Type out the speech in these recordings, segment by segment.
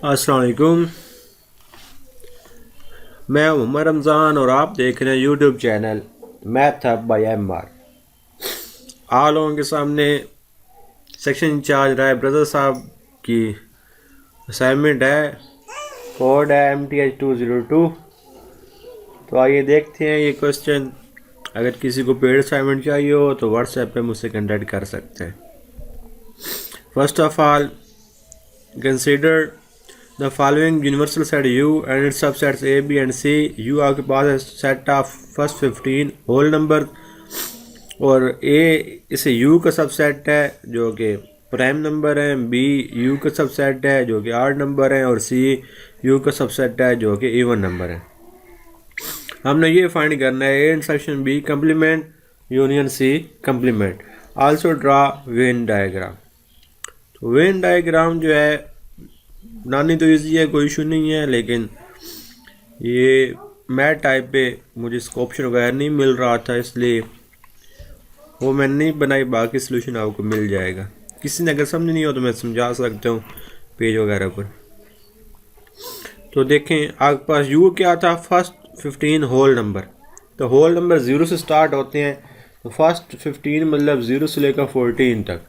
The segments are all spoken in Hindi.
अस्सलाम वालेकुम। मैं मोहम्मद रमज़ान और आप देख रहे हैं YouTube channel math hub by MR. आप लोगों के सामने सेक्शन इंचार्ज राय ब्रदर साहब की असाइनमेंट है, कोड है MTH202। तो आइए देखते हैं ये क्वेश्चन। अगर किसी को पेड असाइनमेंट चाहिए हो तो व्हाट्सएप पे मुझसे कंटेक्ट कर सकते हैं। First of all, consider the following universal set U and its subsets A, B and C। U आपके पास है set of first 15 whole number और A इसे U का सबसेट है जो कि प्राइम नंबर है, B U का सबसेट है जो कि ऑड नंबर है और C U का सबसेट है जो कि इवन नंबर है। हमने ये फाइंड करना है A intersection B complement union C complement. Also draw Venn diagram. तो वेन डायग्राम जो है बनानी तो ईजी है, कोई इशू नहीं है, लेकिन ये मैथ टाइप पे मुझे इसका ऑप्शन वगैरह नहीं मिल रहा था, इसलिए वो मैंने नहीं बनाई। बाकी सलूशन आपको मिल जाएगा। किसी ने अगर समझ नहीं हो तो मैं समझा सकता हूँ पेज वगैरह पर। तो देखें आपके पास यू क्या था, फर्स्ट 15 होल नंबर। तो होल नंबर 0 से स्टार्ट होते हैं, तो फर्स्ट 15 मतलब 0 से लेकर 14 तक।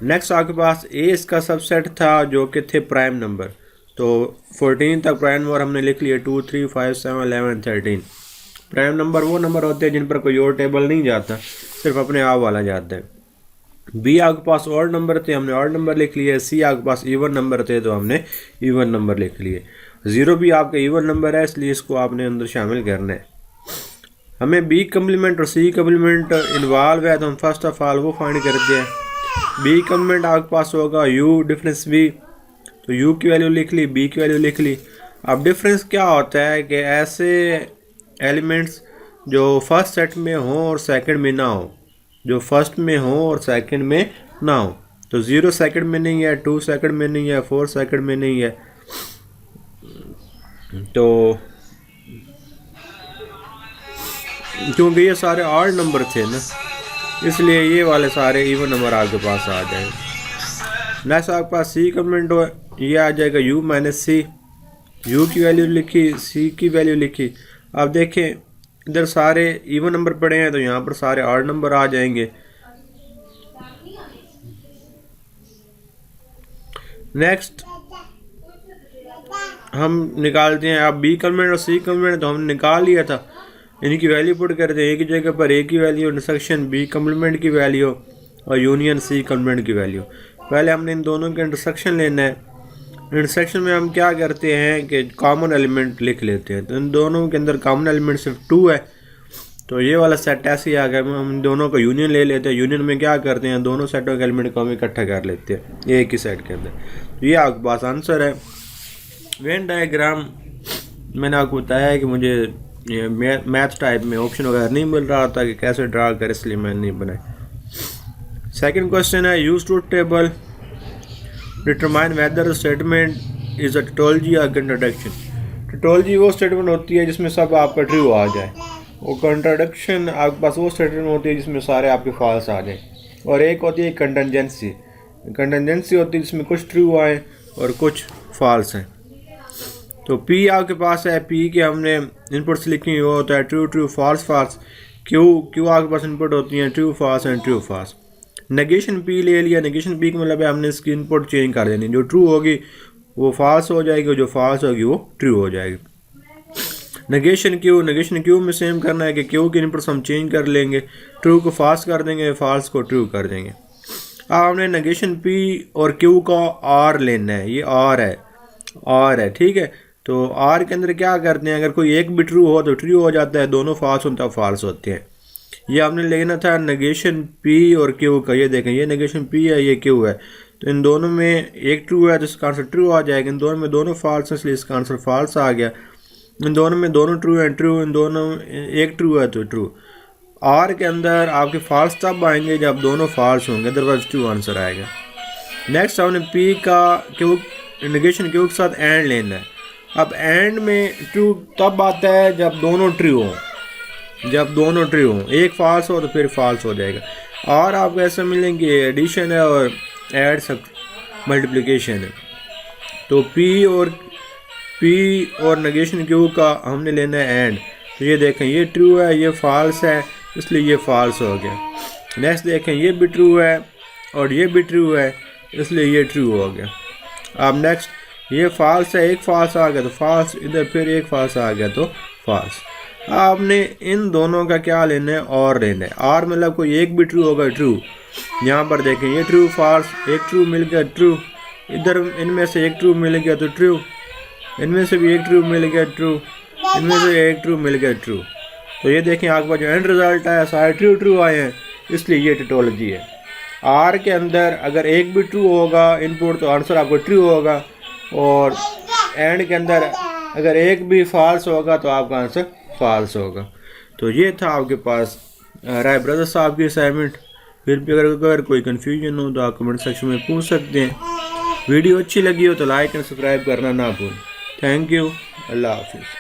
नेक्स्ट आपके पास ए इसका सबसेट था जो कि थे प्राइम नंबर। तो 14 तक प्राइम नंबर हमने लिख लिया 2, 3, 5, 7, 11, 13। प्राइम नंबर वो नंबर होते हैं जिन पर कोई और टेबल नहीं जाता, सिर्फ अपने आप वाला जाता है। बी आपके पास ऑड नंबर थे, हमने ऑड नंबर लिख लिए। सी आपके पास इवन नंबर थे तो हमने इवन नंबर लिख लिए। 0 भी आपका इवन नंबर है, इसलिए इसको आपने अंदर शामिल करना है। हमें बी कम्प्लीमेंट और सी कम्प्लीमेंट इन्वॉल्व है, तो हम फर्स्ट ऑफ ऑल वो फाइंड करते हैं। बी कम्प्लीमेंट आपके पास होगा यू डिफरेंस बी, तो यू की वैल्यू लिख ली, बी की वैल्यू लिख ली। अब डिफरेंस क्या होता है कि ऐसे एलिमेंट्स जो फर्स्ट सेट में हो और सेकंड में ना हो, जो फर्स्ट में हो और सेकंड में ना हो। तो 0 सेकंड में नहीं है, 2 सेकंड में नहीं है, 4 सेकंड में नहीं है। तो क्योंकि ये सारे ऑड नंबर थे ना, इसलिए ये वाले सारे इवन नंबर आपके पास आ जाएंगे। नेक्स्ट आपके पास सी कम्प्लीमेंट हो, ये आ जाएगा u माइनस सी। यू की वैल्यू लिखी, सी की वैल्यू लिखी। अब देखें इधर सारे इवन नंबर पड़े हैं तो यहाँ पर सारे ऑड नंबर आ जाएंगे। नेक्स्ट हम निकालते हैं। अब बी कम्प्लीमेंट और सी कम्प्लीमेंट तो हमने निकाल लिया था, इनकी वैल्यू पुट करते हैं। एक ही जगह पर ए की वैल्यू, इंटरसेक्शन बी कम्प्लीमेंट की वैल्यू और यूनियन सी कम्प्लीमेंट की वैल्यू। पहले हमने इन दोनों के इंटरसेक्शन लेना है। इंटरसेक्शन में हम क्या करते हैं कि कॉमन एलिमेंट लिख लेते हैं। तो इन दोनों के अंदर कॉमन एलिमेंट सिर्फ 2 है, तो ये वाला सेट ऐसे ही आ गया। हम इन दोनों का यूनियन ले लेते हैं। यूनियन में क्या करते हैं, दोनों सेटों के एलिमेंट को हम इकट्ठा कर लेते हैं एक ही सेट के अंदर। ये आपके पास आंसर है। वेन डायग्राम मैंने आपको बताया है कि मुझे ये मैथ टाइप में ऑप्शन वगैरह नहीं मिल रहा था कि कैसे ड्रा कर, इसलिए मैंने नहीं बनाया। सेकंड क्वेश्चन है use truth table, determine whether statement is a tautology या कंट्राडिक्शन। टोटोलॉजी वो स्टेटमेंट होती है जिसमें सब आपका ट्रू आ जाए, और कंट्राडिक्शन आपके पास वो स्टेटमेंट होती है जिसमें सारे आपके फॉल्स आ जाए। और एक होती है कंटिजेंसी। कंटिजेंसी होती है जिसमें कुछ ट्रू आए और कुछ फॉल्स हैं। तो P आपके पास है, P के हमने इनपुट्स लिखी वो होता है true true false false. Q आपके पास इनपुट होती हैं true false and true false. Negation P ले लिया। नेगेशन P का मतलब है हमने इसकी इनपुट चेंज कर देनी, जो ट्रू होगी वो फॉल्स हो जाएगी, जो फॉल्स होगी वो ट्रू हो जाएगी। नेगेशन Q में सेम करना है कि Q की इनपुट्स हम चेंज कर लेंगे, ट्रू को फॉल्स कर देंगे, फॉल्स को ट्रू कर देंगे। अब हमने नेगेशन P और Q का R लेना है, ये R है, ठीक है। तो R के अंदर क्या करते हैं, अगर कोई एक भी ट्रू हो तो ट्रू हो जाता है, दोनों फॉल्स होता है फॉल्स होते हैं। ये हमने लेना था नेगेशन P और Q का। ये देखें, ये नेगेशन P है, ये Q है। तो इन दोनों में एक ट्रू है तो इसका आंसर ट्रू आ जाएगा। इन दोनों में दोनों फॉल्स है इसलिए इसका आंसर फॉल्स आ गया। इन दोनों में दोनों ट्रू है, ट्रू। इन दोनों एक ट्रू है तो ट्रू। R के अंदर आपके फॉल्स तब आएंगे जब दोनों फॉल्स होंगे, अदरवाइज ट्रू आंसर आएगा। नेक्स्ट हमने P का नेगेशन Q के साथ एंड लेना है। अब एंड में ट्रू तब आता है जब दोनों ट्रू हों, एक फॉल्स हो तो फिर फॉल्स हो जाएगा। और आपको ऐसा मिलेंगे एडिशन है और एड मल्टीप्लिकेशन है। तो P और नेगेशन Q का हमने लेना है एंड। तो ये देखें ये ट्रू है, ये फॉल्स है, इसलिए ये फॉल्स हो गया। नेक्स्ट देखें ये भी ट्रू है और ये भी ट्रू है, इसलिए ये ट्रू हो गया। अब नेक्स्ट ये फॉल्स है, एक फॉल्स आ गया तो फॉल्स, इधर फिर एक फॉल्स आ गया तो फॉल्स। आपने इन दोनों का क्या लेना है, और लेना है। और मतलब कोई एक भी ट्रू होगा ट्रू। यहाँ पर देखें ये ट्रू फॉल्स, एक ट्रू मिल गया ट्रू, इधर इनमें से एक ट्रू मिल गया तो ट्रू, इनमें से भी एक ट्रू मिल गया ट्रू, इनमें से एक ट्रू मिल गया ट्रू। तो ये देखें आपके पास जो एंड रिजल्ट आया सारे ट्रू ट्रू आए हैं, इसलिए ये टोटोलॉजी है। आर के अंदर अगर एक भी ट्रू होगा इनपुट तो आंसर आपको ट्रू होगा, और एंड के अंदर अगर एक भी फॉल्स होगा तो आपका आंसर फॉल्स होगा। तो ये था आपके पास राय ब्रदर साहब की असाइनमेंट। फिर भी अगर कोई कन्फ्यूजन हो तो आप कमेंट सेक्शन में पूछ सकते हैं। वीडियो अच्छी लगी हो तो लाइक एंड सब्सक्राइब करना ना भूलें। थैंक यू, अल्लाह हाफिज़।